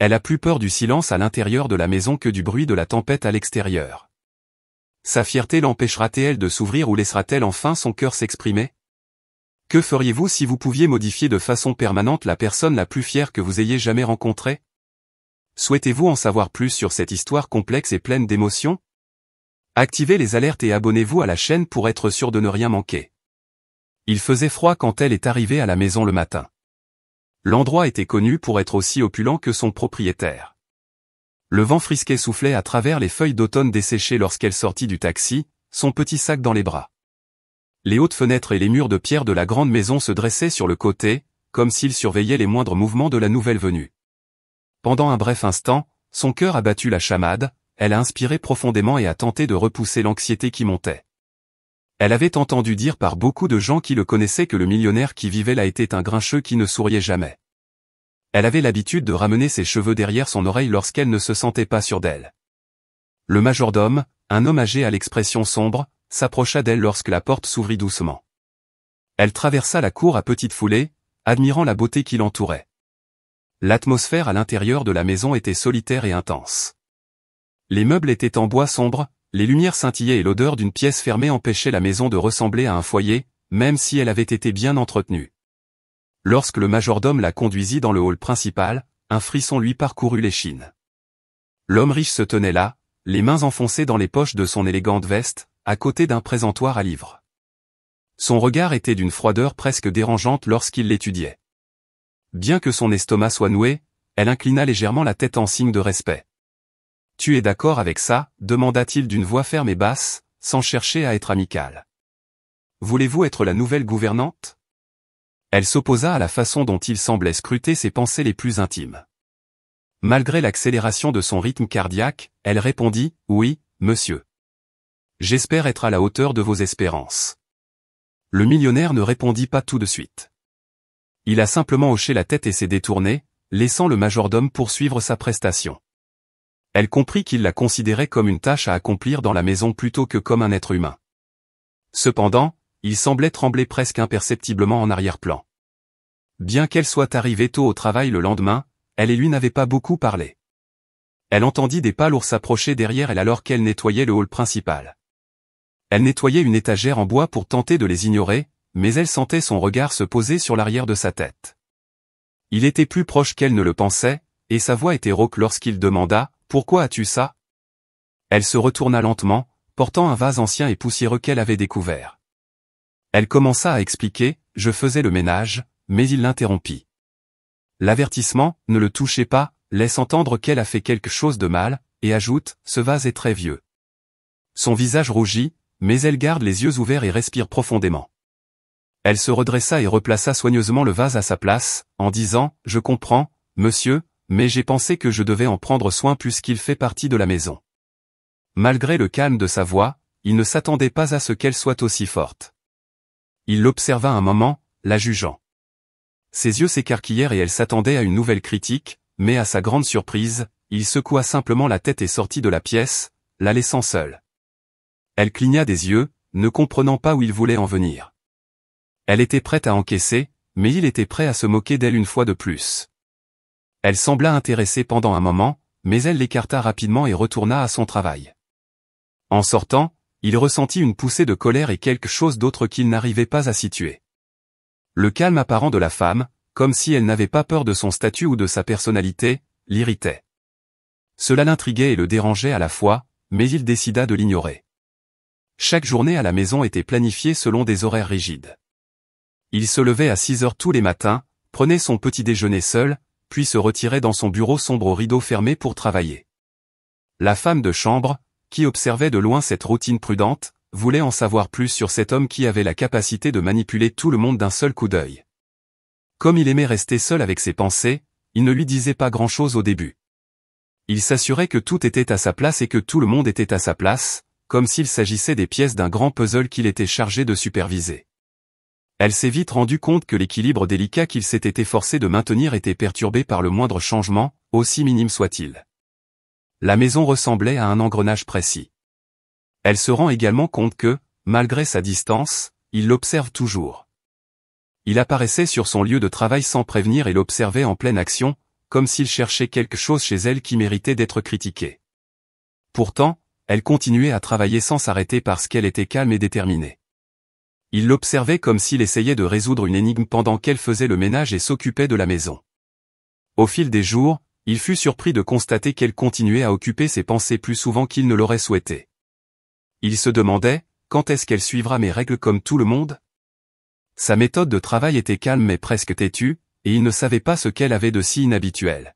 Elle a plus peur du silence à l'intérieur de la maison que du bruit de la tempête à l'extérieur. Sa fierté l'empêchera-t-elle de s'ouvrir ou laissera-t-elle enfin son cœur s'exprimer? Que feriez-vous si vous pouviez modifier de façon permanente la personne la plus fière que vous ayez jamais rencontrée? Souhaitez-vous en savoir plus sur cette histoire complexe et pleine d'émotions? Activez les alertes et abonnez-vous à la chaîne pour être sûr de ne rien manquer. Il faisait froid quand elle est arrivée à la maison le matin. L'endroit était connu pour être aussi opulent que son propriétaire. Le vent frisquet soufflait à travers les feuilles d'automne desséchées lorsqu'elle sortit du taxi, son petit sac dans les bras. Les hautes fenêtres et les murs de pierre de la grande maison se dressaient sur le côté, comme s'ils surveillaient les moindres mouvements de la nouvelle venue. Pendant un bref instant, son cœur a battu la chamade, elle a inspiré profondément et a tenté de repousser l'anxiété qui montait. Elle avait entendu dire par beaucoup de gens qui le connaissaient que le millionnaire qui vivait là était un grincheux qui ne souriait jamais. Elle avait l'habitude de ramener ses cheveux derrière son oreille lorsqu'elle ne se sentait pas sûre d'elle. Le majordome, un homme âgé à l'expression sombre, s'approcha d'elle lorsque la porte s'ouvrit doucement. Elle traversa la cour à petite foulée, admirant la beauté qui l'entourait. L'atmosphère à l'intérieur de la maison était solitaire et intense. Les meubles étaient en bois sombre, les lumières scintillaient et l'odeur d'une pièce fermée empêchait la maison de ressembler à un foyer, même si elle avait été bien entretenue. Lorsque le majordome la conduisit dans le hall principal, un frisson lui parcourut l'échine. L'homme riche se tenait là, les mains enfoncées dans les poches de son élégante veste, à côté d'un présentoir à livres. Son regard était d'une froideur presque dérangeante lorsqu'il l'étudiait. Bien que son estomac soit noué, elle inclina légèrement la tête en signe de respect. « Tu es d'accord avec ça ?» demanda-t-il d'une voix ferme et basse, sans chercher à être amical. « Voulez-vous être la nouvelle gouvernante ?» Elle s'opposa à la façon dont il semblait scruter ses pensées les plus intimes. Malgré l'accélération de son rythme cardiaque, elle répondit « Oui, monsieur. J'espère être à la hauteur de vos espérances. » Le millionnaire ne répondit pas tout de suite. Il a simplement hoché la tête et s'est détourné, laissant le majordome poursuivre sa prestation. Elle comprit qu'il la considérait comme une tâche à accomplir dans la maison plutôt que comme un être humain. Cependant, il semblait trembler presque imperceptiblement en arrière-plan. Bien qu'elle soit arrivée tôt au travail le lendemain, elle et lui n'avaient pas beaucoup parlé. Elle entendit des pas lourds s'approcher derrière elle alors qu'elle nettoyait le hall principal. Elle nettoyait une étagère en bois pour tenter de les ignorer, mais elle sentait son regard se poser sur l'arrière de sa tête. Il était plus proche qu'elle ne le pensait, et sa voix était rauque lorsqu'il demanda « Pourquoi as-tu ça ?» Elle se retourna lentement, portant un vase ancien et poussiéreux qu'elle avait découvert. Elle commença à expliquer « Je faisais le ménage », mais il l'interrompit. L'avertissement « Ne le touchez pas » laisse entendre qu'elle a fait quelque chose de mal, et ajoute « Ce vase est très vieux ». Son visage rougit, mais elle garde les yeux ouverts et respire profondément. Elle se redressa et replaça soigneusement le vase à sa place, en disant « Je comprends, monsieur, mais j'ai pensé que je devais en prendre soin puisqu'il fait partie de la maison. » Malgré le calme de sa voix, il ne s'attendait pas à ce qu'elle soit aussi forte. Il l'observa un moment, la jugeant. Ses yeux s'écarquillèrent et elle s'attendait à une nouvelle critique, mais à sa grande surprise, il secoua simplement la tête et sortit de la pièce, la laissant seule. Elle cligna des yeux, ne comprenant pas où il voulait en venir. Elle était prête à encaisser, mais il était prêt à se moquer d'elle une fois de plus. Elle sembla intéressée pendant un moment, mais elle l'écarta rapidement et retourna à son travail. En sortant, il ressentit une poussée de colère et quelque chose d'autre qu'il n'arrivait pas à situer. Le calme apparent de la femme, comme si elle n'avait pas peur de son statut ou de sa personnalité, l'irritait. Cela l'intriguait et le dérangeait à la fois, mais il décida de l'ignorer. Chaque journée à la maison était planifiée selon des horaires rigides. Il se levait à 6 heures tous les matins, prenait son petit déjeuner seul, puis se retirait dans son bureau sombre aux rideaux fermés pour travailler. La femme de chambre, qui observait de loin cette routine prudente, voulait en savoir plus sur cet homme qui avait la capacité de manipuler tout le monde d'un seul coup d'œil. Comme il aimait rester seul avec ses pensées, il ne lui disait pas grand-chose au début. Il s'assurait que tout était à sa place et que tout le monde était à sa place, comme s'il s'agissait des pièces d'un grand puzzle qu'il était chargé de superviser. Elle s'est vite rendue compte que l'équilibre délicat qu'il s'était efforcé de maintenir était perturbé par le moindre changement, aussi minime soit-il. La maison ressemblait à un engrenage précis. Elle se rend également compte que, malgré sa distance, il l'observe toujours. Il apparaissait sur son lieu de travail sans prévenir et l'observait en pleine action, comme s'il cherchait quelque chose chez elle qui méritait d'être critiqué. Pourtant, elle continuait à travailler sans s'arrêter parce qu'elle était calme et déterminée. Il l'observait comme s'il essayait de résoudre une énigme pendant qu'elle faisait le ménage et s'occupait de la maison. Au fil des jours, il fut surpris de constater qu'elle continuait à occuper ses pensées plus souvent qu'il ne l'aurait souhaité. Il se demandait, quand est-ce qu'elle suivra mes règles comme tout le monde? Sa méthode de travail était calme mais presque têtue, et il ne savait pas ce qu'elle avait de si inhabituel.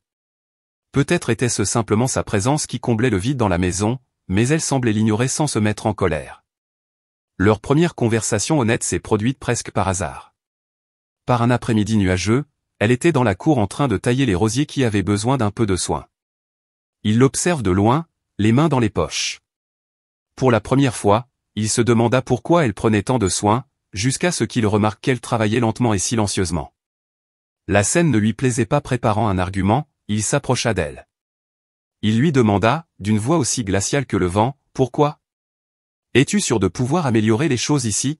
Peut-être était-ce simplement sa présence qui comblait le vide dans la maison, mais elle semblait l'ignorer sans se mettre en colère. Leur première conversation honnête s'est produite presque par hasard. Par un après-midi nuageux, elle était dans la cour en train de tailler les rosiers qui avaient besoin d'un peu de soin. Il l'observe de loin, les mains dans les poches. Pour la première fois, il se demanda pourquoi elle prenait tant de soin, jusqu'à ce qu'il remarque qu'elle travaillait lentement et silencieusement. La scène ne lui plaisait pas. Préparant un argument, il s'approcha d'elle. Il lui demanda, d'une voix aussi glaciale que le vent, « Pourquoi ? Es-tu sûr de pouvoir améliorer les choses ici ?»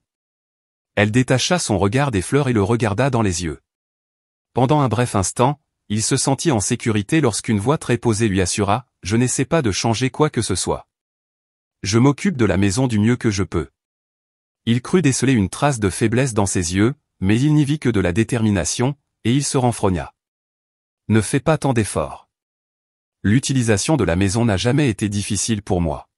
Elle détacha son regard des fleurs et le regarda dans les yeux. Pendant un bref instant, il se sentit en sécurité lorsqu'une voix très posée lui assura, « Je n'essaie pas de changer quoi que ce soit. Je m'occupe de la maison du mieux que je peux. » Il crut déceler une trace de faiblesse dans ses yeux, mais il n'y vit que de la détermination, et il se renfrogna. « Ne fais pas tant d'efforts. L'utilisation de la maison n'a jamais été difficile pour moi. »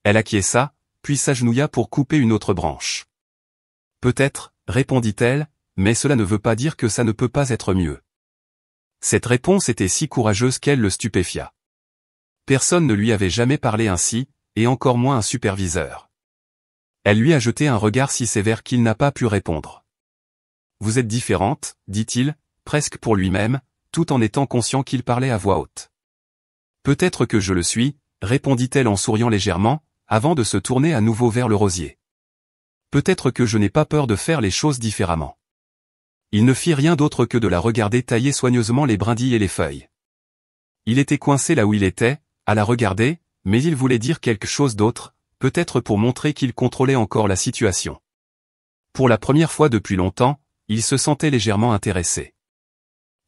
Elle acquiesça, puis s'agenouilla pour couper une autre branche. « Peut-être, répondit-elle, mais cela ne veut pas dire que ça ne peut pas être mieux. » Cette réponse était si courageuse qu'elle le stupéfia. Personne ne lui avait jamais parlé ainsi, et encore moins un superviseur. Elle lui a jeté un regard si sévère qu'il n'a pas pu répondre. « Vous êtes différente, dit-il, presque pour lui-même, tout en étant conscient qu'il parlait à voix haute. « Peut-être que je le suis, répondit-elle en souriant légèrement, avant de se tourner à nouveau vers le rosier. Peut-être que je n'ai pas peur de faire les choses différemment. » Il ne fit rien d'autre que de la regarder tailler soigneusement les brindilles et les feuilles. Il était coincé là où il était, à la regarder, mais il voulait dire quelque chose d'autre, peut-être pour montrer qu'il contrôlait encore la situation. Pour la première fois depuis longtemps, il se sentait légèrement intéressé.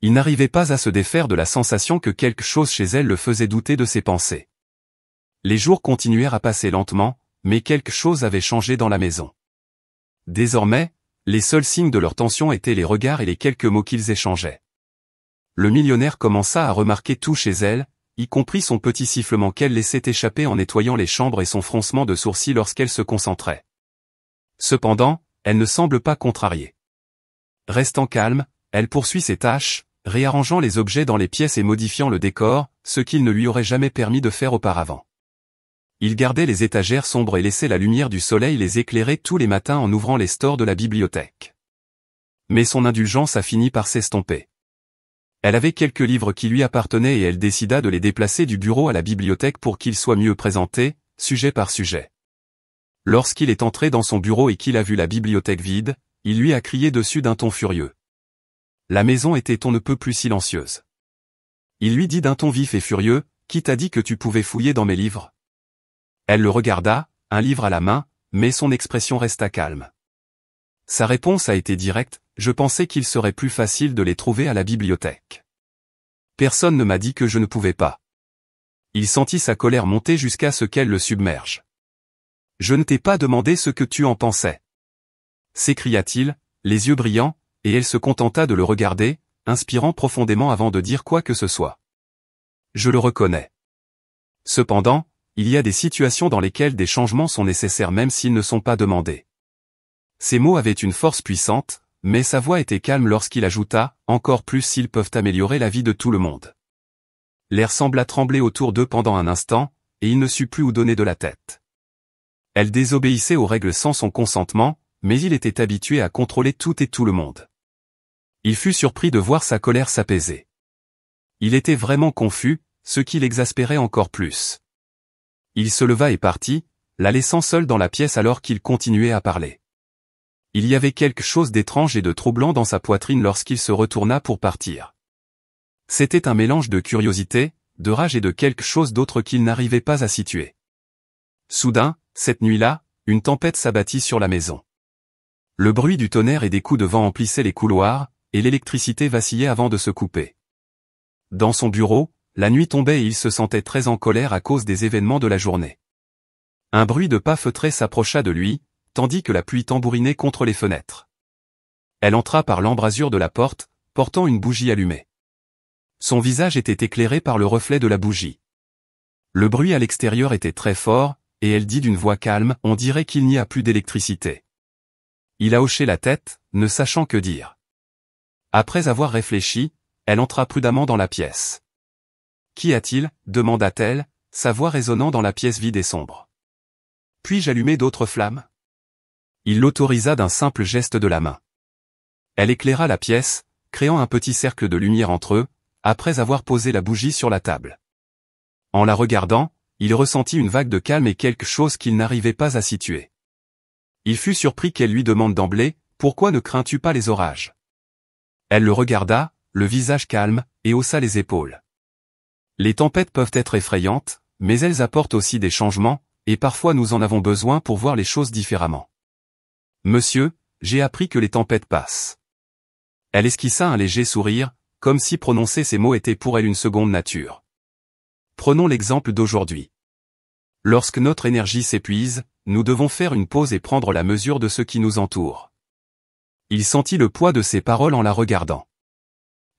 Il n'arrivait pas à se défaire de la sensation que quelque chose chez elle le faisait douter de ses pensées. Les jours continuèrent à passer lentement, mais quelque chose avait changé dans la maison. Désormais, les seuls signes de leur tension étaient les regards et les quelques mots qu'ils échangeaient. Le millionnaire commença à remarquer tout chez elle, y compris son petit sifflement qu'elle laissait échapper en nettoyant les chambres et son froncement de sourcils lorsqu'elle se concentrait. Cependant, elle ne semble pas contrariée. Restant calme, elle poursuit ses tâches, réarrangeant les objets dans les pièces et modifiant le décor, ce qu'il ne lui aurait jamais permis de faire auparavant. Il gardait les étagères sombres et laissait la lumière du soleil les éclairer tous les matins en ouvrant les stores de la bibliothèque. Mais son indulgence a fini par s'estomper. Elle avait quelques livres qui lui appartenaient et elle décida de les déplacer du bureau à la bibliothèque pour qu'ils soient mieux présentés, sujet par sujet. Lorsqu'il est entré dans son bureau et qu'il a vu la bibliothèque vide, il lui a crié dessus d'un ton furieux. La maison était on ne peut plus silencieuse. Il lui dit d'un ton vif et furieux, « Qui t'a dit que tu pouvais fouiller dans mes livres ?» Elle le regarda, un livre à la main, mais son expression resta calme. Sa réponse a été directe, « Je pensais qu'il serait plus facile de les trouver à la bibliothèque. Personne ne m'a dit que je ne pouvais pas. » Il sentit sa colère monter jusqu'à ce qu'elle le submerge. « Je ne t'ai pas demandé ce que tu en pensais. » s'écria-t-il, les yeux brillants, et elle se contenta de le regarder, inspirant profondément avant de dire quoi que ce soit. « Je le reconnais. Cependant, il y a des situations dans lesquelles des changements sont nécessaires même s'ils ne sont pas demandés. » Ces mots avaient une force puissante, mais sa voix était calme lorsqu'il ajouta, « Encore plus s'ils peuvent améliorer la vie de tout le monde. » L'air sembla trembler autour d'eux pendant un instant, et il ne sut plus où donner de la tête. Elle désobéissait aux règles sans son consentement, mais il était habitué à contrôler tout et tout le monde. Il fut surpris de voir sa colère s'apaiser. Il était vraiment confus, ce qui l'exaspérait encore plus. Il se leva et partit, la laissant seule dans la pièce alors qu'il continuait à parler. Il y avait quelque chose d'étrange et de troublant dans sa poitrine lorsqu'il se retourna pour partir. C'était un mélange de curiosité, de rage et de quelque chose d'autre qu'il n'arrivait pas à situer. Soudain, cette nuit-là, une tempête s'abattit sur la maison. Le bruit du tonnerre et des coups de vent emplissait les couloirs, et l'électricité vacillait avant de se couper. Dans son bureau, la nuit tombait et il se sentait très en colère à cause des événements de la journée. Un bruit de pas feutrés s'approcha de lui, tandis que la pluie tambourinait contre les fenêtres. Elle entra par l'embrasure de la porte, portant une bougie allumée. Son visage était éclairé par le reflet de la bougie. Le bruit à l'extérieur était très fort, et elle dit d'une voix calme, « On dirait qu'il n'y a plus d'électricité. » Il a hoché la tête, ne sachant que dire. Après avoir réfléchi, elle entra prudemment dans la pièce. « Qu'y a-t-il » demanda-t-elle, sa voix résonnant dans la pièce vide et sombre. « Puis-je allumer d'autres flammes ?» Il l'autorisa d'un simple geste de la main. Elle éclaira la pièce, créant un petit cercle de lumière entre eux, après avoir posé la bougie sur la table. En la regardant, il ressentit une vague de calme et quelque chose qu'il n'arrivait pas à situer. Il fut surpris qu'elle lui demande d'emblée, « Pourquoi ne crains-tu pas les orages ?» Elle le regarda, le visage calme, et haussa les épaules. Les tempêtes peuvent être effrayantes, mais elles apportent aussi des changements, et parfois nous en avons besoin pour voir les choses différemment. Monsieur, j'ai appris que les tempêtes passent. Elle esquissa un léger sourire, comme si prononcer ces mots était pour elle une seconde nature. Prenons l'exemple d'aujourd'hui. Lorsque notre énergie s'épuise, nous devons faire une pause et prendre la mesure de ce qui nous entoure. Il sentit le poids de ses paroles en la regardant.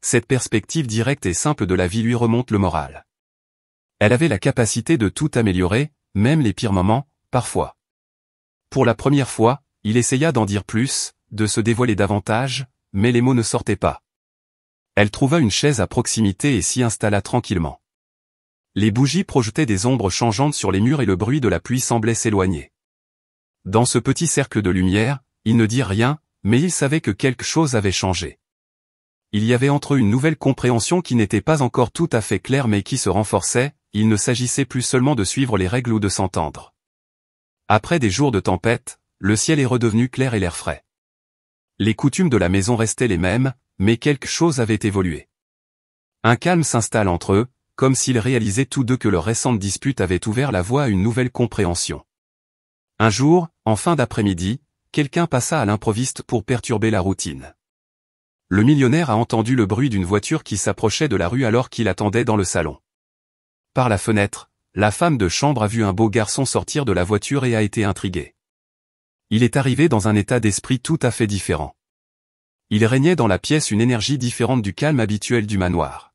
Cette perspective directe et simple de la vie lui remonte le moral. Elle avait la capacité de tout améliorer, même les pires moments, parfois. Pour la première fois, il essaya d'en dire plus, de se dévoiler davantage, mais les mots ne sortaient pas. Elle trouva une chaise à proximité et s'y installa tranquillement. Les bougies projetaient des ombres changeantes sur les murs et le bruit de la pluie semblait s'éloigner. Dans ce petit cercle de lumière, il ne dit rien, mais il savait que quelque chose avait changé. Il y avait entre eux une nouvelle compréhension qui n'était pas encore tout à fait claire mais qui se renforçait, il ne s'agissait plus seulement de suivre les règles ou de s'entendre. Après des jours de tempête, le ciel est redevenu clair et l'air frais. Les coutumes de la maison restaient les mêmes, mais quelque chose avait évolué. Un calme s'installe entre eux, comme s'ils réalisaient tous deux que leur récente dispute avait ouvert la voie à une nouvelle compréhension. Un jour, en fin d'après-midi, quelqu'un passa à l'improviste pour perturber la routine. Le millionnaire a entendu le bruit d'une voiture qui s'approchait de la rue alors qu'il attendait dans le salon. Par la fenêtre, la femme de chambre a vu un beau garçon sortir de la voiture et a été intriguée. Il est arrivé dans un état d'esprit tout à fait différent. Il régnait dans la pièce une énergie différente du calme habituel du manoir.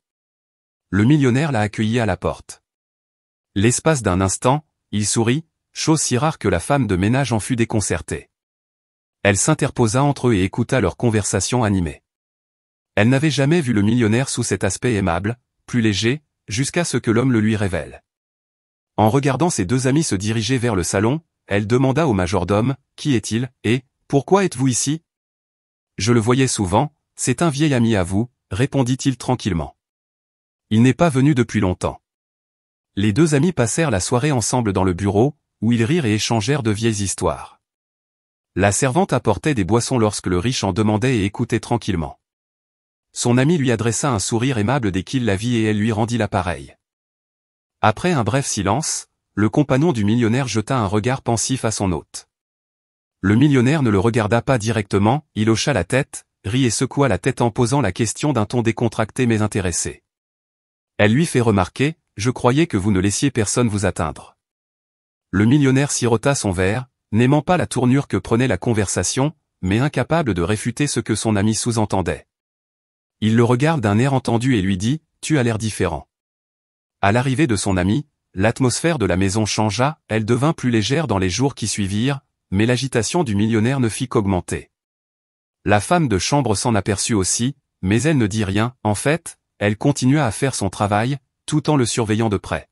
Le millionnaire l'a accueilli à la porte. L'espace d'un instant, il sourit, chose si rare que la femme de ménage en fut déconcertée. Elle s'interposa entre eux et écouta leur conversation animée. Elle n'avait jamais vu le millionnaire sous cet aspect aimable, plus léger, jusqu'à ce que l'homme le lui révèle. En regardant ses deux amis se diriger vers le salon, elle demanda au majordome, « Qui est-il, et pourquoi êtes-vous ici ?»« Je le voyais souvent, c'est un vieil ami à vous, » répondit-il tranquillement. « Il n'est pas venu depuis longtemps. » Les deux amis passèrent la soirée ensemble dans le bureau, où ils rirent et échangèrent de vieilles histoires. La servante apportait des boissons lorsque le riche en demandait et écoutait tranquillement. Son ami lui adressa un sourire aimable dès qu'il la vit et elle lui rendit l'appareil. Après un bref silence, le compagnon du millionnaire jeta un regard pensif à son hôte. Le millionnaire ne le regarda pas directement, il hocha la tête, rit et secoua la tête en posant la question d'un ton décontracté mais intéressé. Elle lui fait remarquer, « Je croyais que vous ne laissiez personne vous atteindre. » Le millionnaire sirota son verre, n'aimant pas la tournure que prenait la conversation, mais incapable de réfuter ce que son ami sous-entendait. Il le regarde d'un air entendu et lui dit, « Tu as l'air différent. » À l'arrivée de son ami, l'atmosphère de la maison changea, elle devint plus légère dans les jours qui suivirent, mais l'agitation du millionnaire ne fit qu'augmenter. La femme de chambre s'en aperçut aussi, mais elle ne dit rien, en fait, elle continua à faire son travail, tout en le surveillant de près.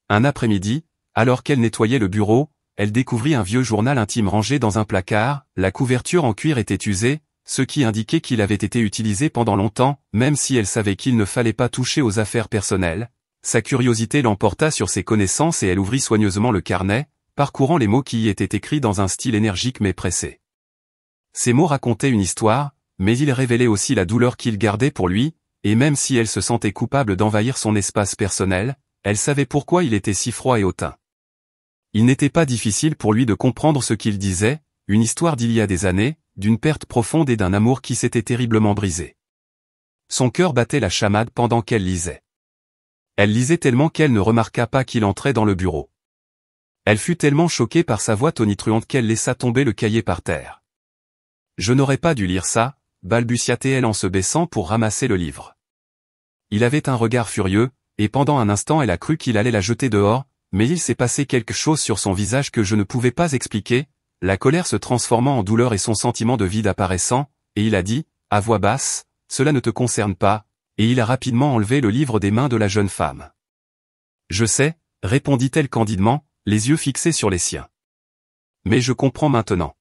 Un après-midi, alors qu'elle nettoyait le bureau, elle découvrit un vieux journal intime rangé dans un placard, la couverture en cuir était usée, ce qui indiquait qu'il avait été utilisé pendant longtemps, même si elle savait qu'il ne fallait pas toucher aux affaires personnelles. Sa curiosité l'emporta sur ses connaissances et elle ouvrit soigneusement le carnet, parcourant les mots qui y étaient écrits dans un style énergique mais pressé. Ces mots racontaient une histoire, mais ils révélaient aussi la douleur qu'il gardait pour lui, et même si elle se sentait coupable d'envahir son espace personnel, elle savait pourquoi il était si froid et hautain. Il n'était pas difficile pour lui de comprendre ce qu'il disait, une histoire d'il y a des années, d'une perte profonde et d'un amour qui s'était terriblement brisé. Son cœur battait la chamade pendant qu'elle lisait. Elle lisait tellement qu'elle ne remarqua pas qu'il entrait dans le bureau. Elle fut tellement choquée par sa voix tonitruante qu'elle laissa tomber le cahier par terre. « Je n'aurais pas dû lire ça », balbutia-t-elle en se baissant pour ramasser le livre. Il avait un regard furieux, et pendant un instant elle a cru qu'il allait la jeter dehors, mais il s'est passé quelque chose sur son visage que je ne pouvais pas expliquer, la colère se transformant en douleur et son sentiment de vide apparaissant, et il a dit, à voix basse, « Cela ne te concerne pas », et il a rapidement enlevé le livre des mains de la jeune femme. « Je sais », répondit-elle candidement, les yeux fixés sur les siens. « Mais je comprends maintenant.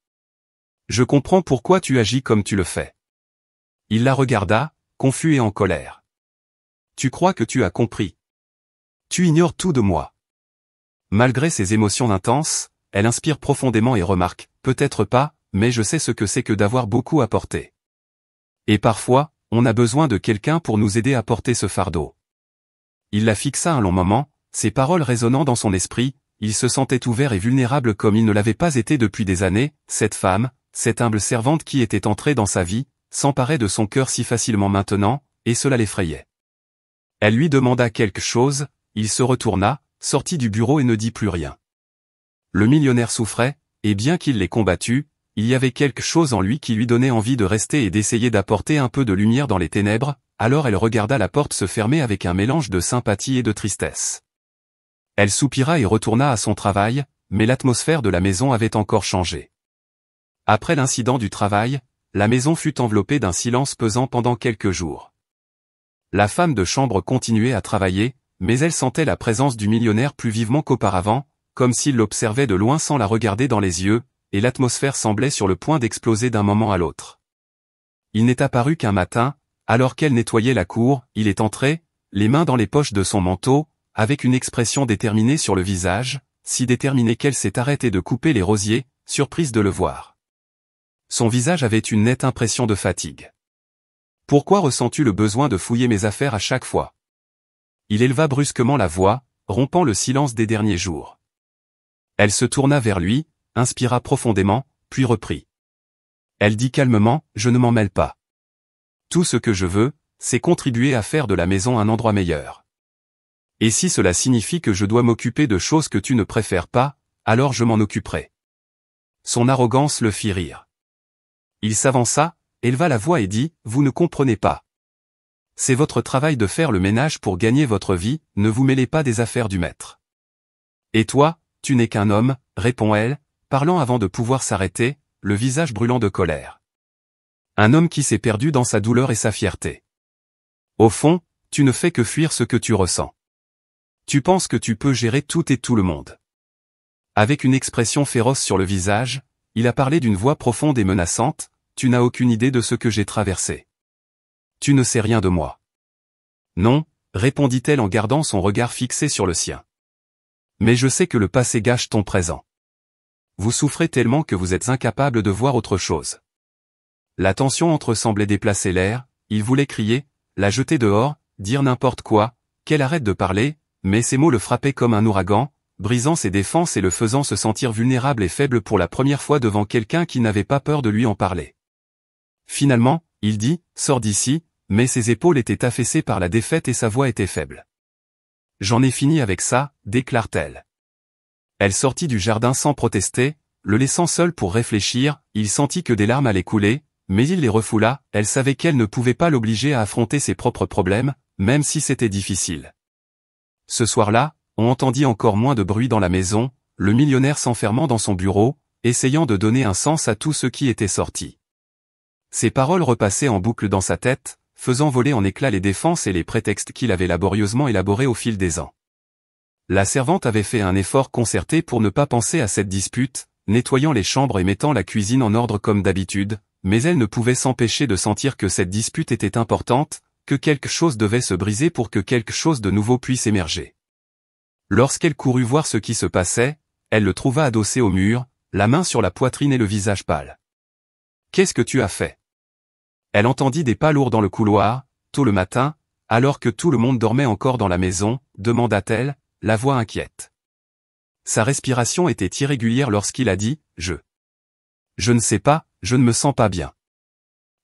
Je comprends pourquoi tu agis comme tu le fais. » Il la regarda, confus et en colère. « Tu crois que tu as compris. Tu ignores tout de moi. » Malgré ses émotions intenses, elle inspire profondément et remarque, « Peut-être pas, mais je sais ce que c'est que d'avoir beaucoup à porter. Et parfois, on a besoin de quelqu'un pour nous aider à porter ce fardeau. » Il la fixa un long moment, ses paroles résonnant dans son esprit, il se sentait ouvert et vulnérable comme il ne l'avait pas été depuis des années, cette femme, cette humble servante qui était entrée dans sa vie, s'emparait de son cœur si facilement maintenant, et cela l'effrayait. Elle lui demanda quelque chose, il se retourna, sortit du bureau et ne dit plus rien. Le millionnaire souffrait, et bien qu'il l'ait combattu, il y avait quelque chose en lui qui lui donnait envie de rester et d'essayer d'apporter un peu de lumière dans les ténèbres, alors elle regarda la porte se fermer avec un mélange de sympathie et de tristesse. Elle soupira et retourna à son travail, mais l'atmosphère de la maison avait encore changé. Après l'incident du travail, la maison fut enveloppée d'un silence pesant pendant quelques jours. La femme de chambre continuait à travailler, mais elle sentait la présence du millionnaire plus vivement qu'auparavant, comme s'il l'observait de loin sans la regarder dans les yeux, et l'atmosphère semblait sur le point d'exploser d'un moment à l'autre. Il n'est apparu qu'un matin, alors qu'elle nettoyait la cour, il est entré, les mains dans les poches de son manteau, avec une expression déterminée sur le visage, si déterminée qu'elle s'est arrêtée de couper les rosiers, surprise de le voir. Son visage avait une nette impression de fatigue. « Pourquoi ressens-tu le besoin de fouiller mes affaires à chaque fois ?» Il éleva brusquement la voix, rompant le silence des derniers jours. Elle se tourna vers lui, inspira profondément, puis reprit. Elle dit calmement, « Je ne m'en mêle pas. Tout ce que je veux, c'est contribuer à faire de la maison un endroit meilleur. Et si cela signifie que je dois m'occuper de choses que tu ne préfères pas, alors je m'en occuperai. » Son arrogance le fit rire. Il s'avança, éleva la voix et dit, « Vous ne comprenez pas. C'est votre travail de faire le ménage pour gagner votre vie, ne vous mêlez pas des affaires du maître. » « Et toi, tu n'es qu'un homme, » répond-elle, parlant avant de pouvoir s'arrêter, le visage brûlant de colère. Un homme qui s'est perdu dans sa douleur et sa fierté. Au fond, tu ne fais que fuir ce que tu ressens. Tu penses que tu peux gérer tout et tout le monde. Avec une expression féroce sur le visage, il a parlé d'une voix profonde et menaçante, « Tu n'as aucune idée de ce que j'ai traversé. Tu ne sais rien de moi. » « Non, » répondit-elle en gardant son regard fixé sur le sien. « Mais je sais que le passé gâche ton présent. Vous souffrez tellement que vous êtes incapable de voir autre chose. » La tension entre eux semblait déplacer l'air, il voulait crier, la jeter dehors, dire n'importe quoi, qu'elle arrête de parler, mais ces mots le frappaient comme un ouragan, brisant ses défenses et le faisant se sentir vulnérable et faible pour la première fois devant quelqu'un qui n'avait pas peur de lui en parler. Finalement, il dit, « Sors d'ici », mais ses épaules étaient affaissées par la défaite et sa voix était faible. « J'en ai fini avec ça », déclare-t-elle. Elle sortit du jardin sans protester, le laissant seul pour réfléchir, il sentit que des larmes allaient couler, mais il les refoula, elle savait qu'elle ne pouvait pas l'obliger à affronter ses propres problèmes, même si c'était difficile. Ce soir-là, on entendit encore moins de bruit dans la maison, le millionnaire s'enfermant dans son bureau, essayant de donner un sens à tout ce qui était sorti. Ses paroles repassaient en boucle dans sa tête, faisant voler en éclats les défenses et les prétextes qu'il avait laborieusement élaborés au fil des ans. La servante avait fait un effort concerté pour ne pas penser à cette dispute, nettoyant les chambres et mettant la cuisine en ordre comme d'habitude, mais elle ne pouvait s'empêcher de sentir que cette dispute était importante, que quelque chose devait se briser pour que quelque chose de nouveau puisse émerger. Lorsqu'elle courut voir ce qui se passait, elle le trouva adossé au mur, la main sur la poitrine et le visage pâle. « Qu'est-ce que tu as fait ?» Elle entendit des pas lourds dans le couloir, tôt le matin, alors que tout le monde dormait encore dans la maison, demanda-t-elle, la voix inquiète. Sa respiration était irrégulière lorsqu'il a dit « Je ne sais pas, je ne me sens pas bien. »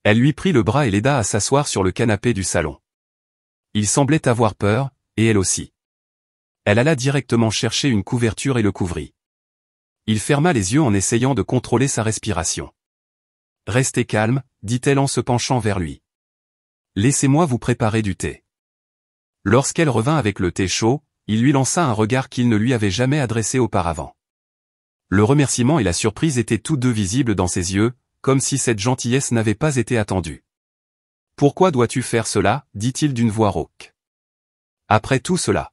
Elle lui prit le bras et l'aida à s'asseoir sur le canapé du salon. Il semblait avoir peur, et elle aussi. Elle alla directement chercher une couverture et le couvrit. Il ferma les yeux en essayant de contrôler sa respiration. « Restez calme, dit-elle en se penchant vers lui. Laissez-moi vous préparer du thé. » Lorsqu'elle revint avec le thé chaud, il lui lança un regard qu'il ne lui avait jamais adressé auparavant. Le remerciement et la surprise étaient tous deux visibles dans ses yeux, comme si cette gentillesse n'avait pas été attendue. « Pourquoi dois-tu faire cela » dit-il d'une voix rauque. « Après tout cela.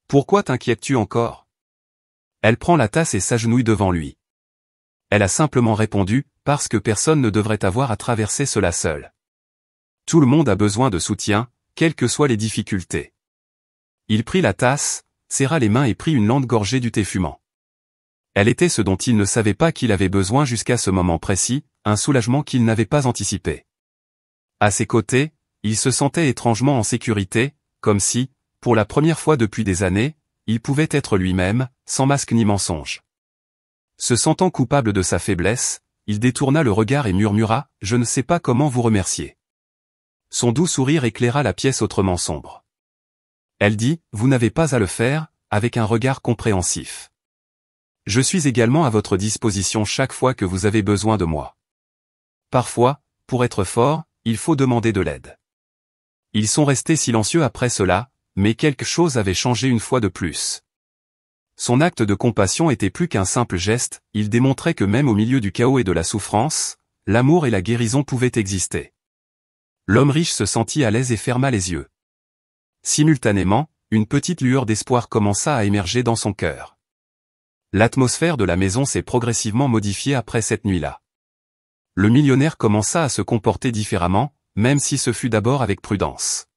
Pourquoi t'inquiètes-tu encore ?» Elle prend la tasse et s'agenouille devant lui. Elle a simplement répondu, parce que personne ne devrait avoir à traverser cela seul. Tout le monde a besoin de soutien, quelles que soient les difficultés. Il prit la tasse, serra les mains et prit une lente gorgée du thé fumant. Elle était ce dont il ne savait pas qu'il avait besoin jusqu'à ce moment précis, un soulagement qu'il n'avait pas anticipé. À ses côtés, il se sentait étrangement en sécurité, comme si, pour la première fois depuis des années, il pouvait être lui-même, sans masque ni mensonge. Se sentant coupable de sa faiblesse, il détourna le regard et murmura « Je ne sais pas comment vous remercier ». Son doux sourire éclaira la pièce autrement sombre. Elle dit « Vous n'avez pas à le faire », avec un regard compréhensif. « Je suis également à votre disposition chaque fois que vous avez besoin de moi. Parfois, pour être fort, il faut demander de l'aide. » Ils sont restés silencieux après cela, mais quelque chose avait changé une fois de plus. Son acte de compassion était plus qu'un simple geste, il démontrait que même au milieu du chaos et de la souffrance, l'amour et la guérison pouvaient exister. L'homme riche se sentit à l'aise et ferma les yeux. Simultanément, une petite lueur d'espoir commença à émerger dans son cœur. L'atmosphère de la maison s'est progressivement modifiée après cette nuit-là. Le millionnaire commença à se comporter différemment, même si ce fut d'abord avec prudence.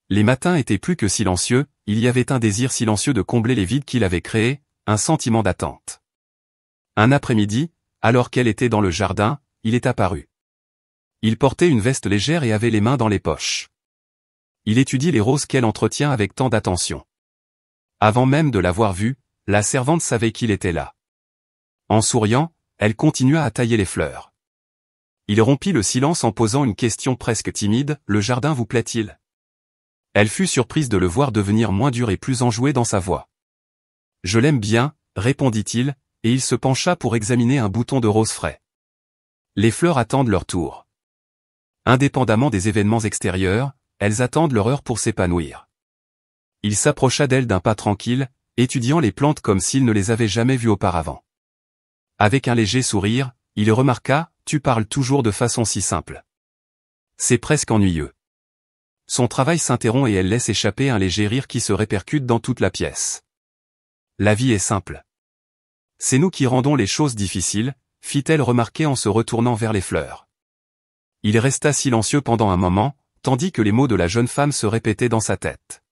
Les matins étaient plus que silencieux, il y avait un désir silencieux de combler les vides qu'il avait créés, un sentiment d'attente. Un après-midi, alors qu'elle était dans le jardin, il est apparu. Il portait une veste légère et avait les mains dans les poches. Il étudie les roses qu'elle entretient avec tant d'attention. Avant même de l'avoir vu, la servante savait qu'il était là. En souriant, elle continua à tailler les fleurs. Il rompit le silence en posant une question presque timide, « Le jardin vous plaît-il » Elle fut surprise de le voir devenir moins dur et plus enjoué dans sa voix. « Je l'aime bien » répondit-il, et il se pencha pour examiner un bouton de rose frais. Les fleurs attendent leur tour. Indépendamment des événements extérieurs, elles attendent leur heure pour s'épanouir. Il s'approcha d'elle d'un pas tranquille, étudiant les plantes comme s'il ne les avait jamais vues auparavant. Avec un léger sourire, il remarqua « Tu parles toujours de façon si simple. C'est presque ennuyeux. » Son travail s'interrompt et elle laisse échapper un léger rire qui se répercute dans toute la pièce. La vie est simple. C'est nous qui rendons les choses difficiles, fit-elle remarquer en se retournant vers les fleurs. Il resta silencieux pendant un moment, tandis que les mots de la jeune femme se répétaient dans sa tête.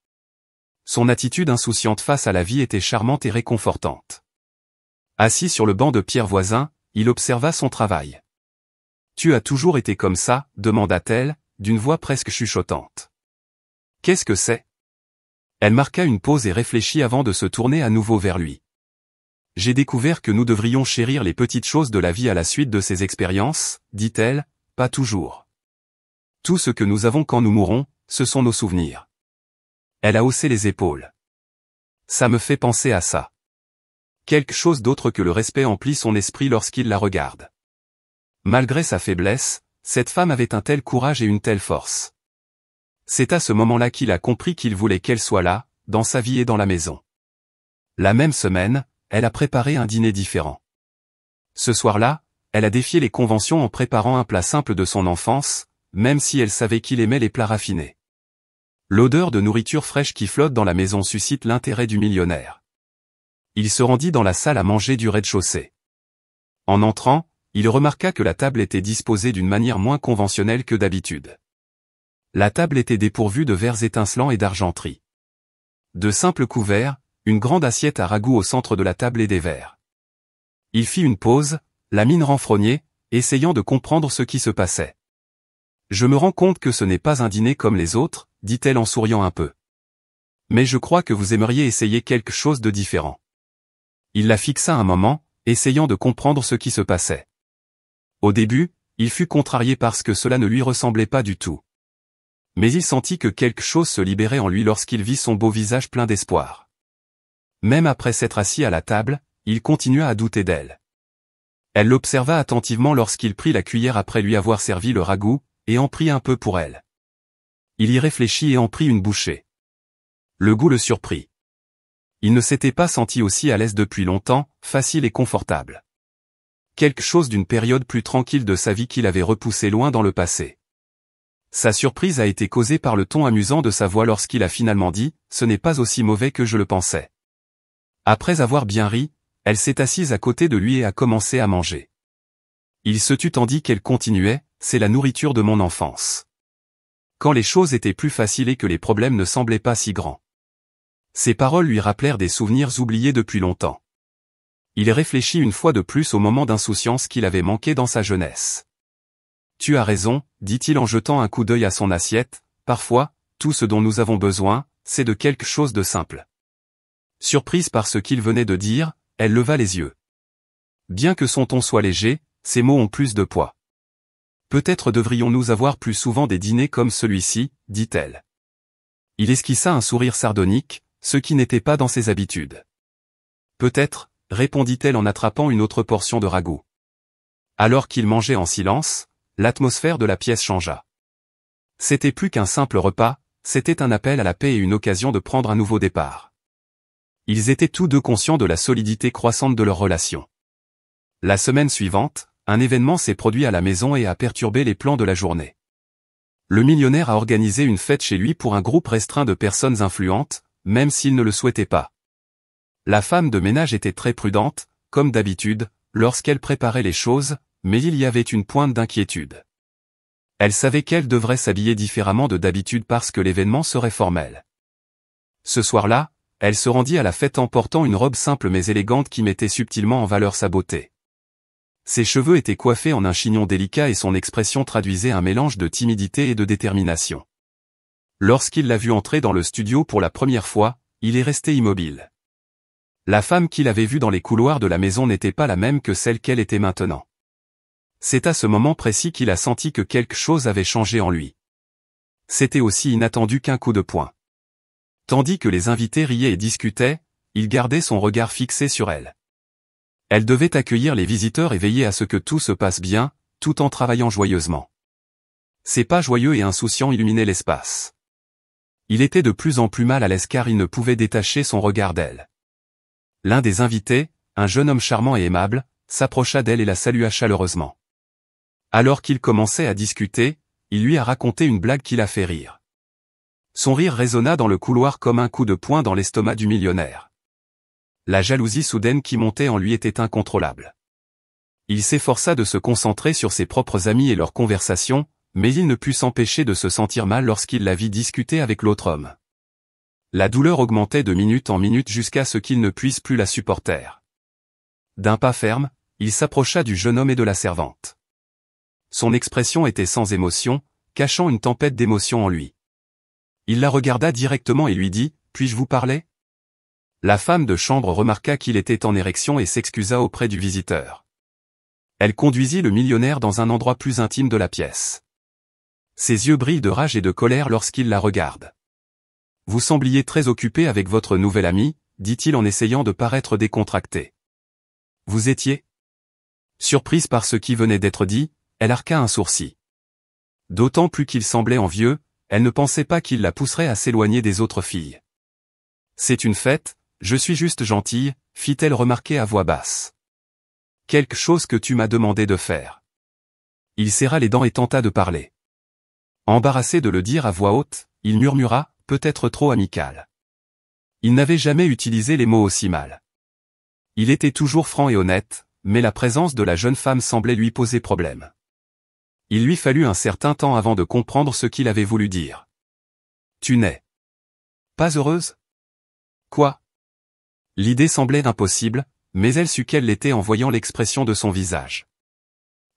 Son attitude insouciante face à la vie était charmante et réconfortante. Assis sur le banc de pierre voisin, il observa son travail. « Tu as toujours été comme ça ?» demanda-t-elle, d'une voix presque chuchotante. « Qu'est-ce que c'est ?» Elle marqua une pause et réfléchit avant de se tourner à nouveau vers lui. « J'ai découvert que nous devrions chérir les petites choses de la vie à la suite de ces expériences, dit-elle, pas toujours. Tout ce que nous avons quand nous mourrons, ce sont nos souvenirs. » Elle a haussé les épaules. « Ça me fait penser à ça. » Quelque chose d'autre que le respect emplit son esprit lorsqu'il la regarde. Malgré sa faiblesse, cette femme avait un tel courage et une telle force. C'est à ce moment-là qu'il a compris qu'il voulait qu'elle soit là, dans sa vie et dans la maison. La même semaine, elle a préparé un dîner différent. Ce soir-là, elle a défié les conventions en préparant un plat simple de son enfance, même si elle savait qu'il aimait les plats raffinés. L'odeur de nourriture fraîche qui flotte dans la maison suscite l'intérêt du millionnaire. Il se rendit dans la salle à manger du rez-de-chaussée. En entrant, il remarqua que la table était disposée d'une manière moins conventionnelle que d'habitude. La table était dépourvue de verres étincelants et d'argenterie. De simples couverts, une grande assiette à ragoût au centre de la table et des verres. Il fit une pause, la mine renfrognée, essayant de comprendre ce qui se passait. « Je me rends compte que ce n'est pas un dîner comme les autres, » dit-elle en souriant un peu. « Mais je crois que vous aimeriez essayer quelque chose de différent. » Il la fixa un moment, essayant de comprendre ce qui se passait. Au début, Il fut contrarié parce que cela ne lui ressemblait pas du tout. Mais il sentit que quelque chose se libérait en lui lorsqu'il vit son beau visage plein d'espoir. Même après s'être assis à la table, il continua à douter d'elle. Elle l'observa attentivement lorsqu'il prit la cuillère après lui avoir servi le ragoût, et en prit un peu pour elle. Il y réfléchit et en prit une bouchée. Le goût le surprit. Il ne s'était pas senti aussi à l'aise depuis longtemps, facile et confortable. Quelque chose d'une période plus tranquille de sa vie qu'il avait repoussé loin dans le passé. Sa surprise a été causée par le ton amusant de sa voix lorsqu'il a finalement dit « Ce n'est pas aussi mauvais que je le pensais ». Après avoir bien ri, elle s'est assise à côté de lui et a commencé à manger. Il se tut tandis qu'elle continuait « C'est la nourriture de mon enfance ». Quand les choses étaient plus faciles et que les problèmes ne semblaient pas si grands. Ces paroles lui rappelèrent des souvenirs oubliés depuis longtemps. Il réfléchit une fois de plus au moment d'insouciance qu'il avait manqué dans sa jeunesse. « Tu as raison, dit-il en jetant un coup d'œil à son assiette, parfois, tout ce dont nous avons besoin, c'est de quelque chose de simple. » Surprise par ce qu'il venait de dire, elle leva les yeux. Bien que son ton soit léger, ses mots ont plus de poids. « Peut-être devrions-nous avoir plus souvent des dîners comme celui-ci, dit-elle. Il esquissa un sourire sardonique, ce qui n'était pas dans ses habitudes. « Peut-être, répondit-elle en attrapant une autre portion de ragoût. Alors qu'il mangeait en silence, l'atmosphère de la pièce changea. C'était plus qu'un simple repas, c'était un appel à la paix et une occasion de prendre un nouveau départ. Ils étaient tous deux conscients de la solidité croissante de leur relation. La semaine suivante, un événement s'est produit à la maison et a perturbé les plans de la journée. Le millionnaire a organisé une fête chez lui pour un groupe restreint de personnes influentes, même s'il ne le souhaitait pas. La femme de ménage était très prudente, comme d'habitude, lorsqu'elle préparait les choses, mais il y avait une pointe d'inquiétude. Elle savait qu'elle devrait s'habiller différemment de d'habitude parce que l'événement serait formel. Ce soir-là, elle se rendit à la fête en portant une robe simple mais élégante qui mettait subtilement en valeur sa beauté. Ses cheveux étaient coiffés en un chignon délicat et son expression traduisait un mélange de timidité et de détermination. Lorsqu'il l'a vue entrer dans le studio pour la première fois, il est resté immobile. La femme qu'il avait vue dans les couloirs de la maison n'était pas la même que celle qu'elle était maintenant. C'est à ce moment précis qu'il a senti que quelque chose avait changé en lui. C'était aussi inattendu qu'un coup de poing. Tandis que les invités riaient et discutaient, il gardait son regard fixé sur elle. Elle devait accueillir les visiteurs et veiller à ce que tout se passe bien, tout en travaillant joyeusement. Ses pas joyeux et insouciants illuminaient l'espace. Il était de plus en plus mal à l'aise car il ne pouvait détacher son regard d'elle. L'un des invités, un jeune homme charmant et aimable, s'approcha d'elle et la salua chaleureusement. Alors qu'ils commençaient à discuter, il lui a raconté une blague qui l'a fait rire. Son rire résonna dans le couloir comme un coup de poing dans l'estomac du millionnaire. La jalousie soudaine qui montait en lui était incontrôlable. Il s'efforça de se concentrer sur ses propres amis et leurs conversations, mais il ne put s'empêcher de se sentir mal lorsqu'il la vit discuter avec l'autre homme. La douleur augmentait de minute en minute jusqu'à ce qu'il ne puisse plus la supporter. D'un pas ferme, il s'approcha du jeune homme et de la servante. Son expression était sans émotion, cachant une tempête d'émotion en lui. Il la regarda directement et lui dit « Puis-je vous parler ?» La femme de chambre remarqua qu'il était en érection et s'excusa auprès du visiteur. Elle conduisit le millionnaire dans un endroit plus intime de la pièce. Ses yeux brillent de rage et de colère lorsqu'il la regarde. « Vous sembliez très occupé avec votre nouvel ami, dit-il en essayant de paraître décontracté. Vous étiez ?» Surprise par ce qui venait d'être dit, elle arqua un sourcil. D'autant plus qu'il semblait envieux, elle ne pensait pas qu'il la pousserait à s'éloigner des autres filles. « C'est une fête, je suis juste gentille, fit-elle remarquer à voix basse. Quelque chose que tu m'as demandé de faire. Il serra les dents et tenta de parler. Embarrassé de le dire à voix haute, il murmura, peut-être trop amical. Il n'avait jamais utilisé les mots aussi mal. Il était toujours franc et honnête, mais la présence de la jeune femme semblait lui poser problème. Il lui fallut un certain temps avant de comprendre ce qu'il avait voulu dire. Tu n'es pas heureuse? Quoi? L'idée semblait impossible, mais elle sut qu'elle l'était en voyant l'expression de son visage.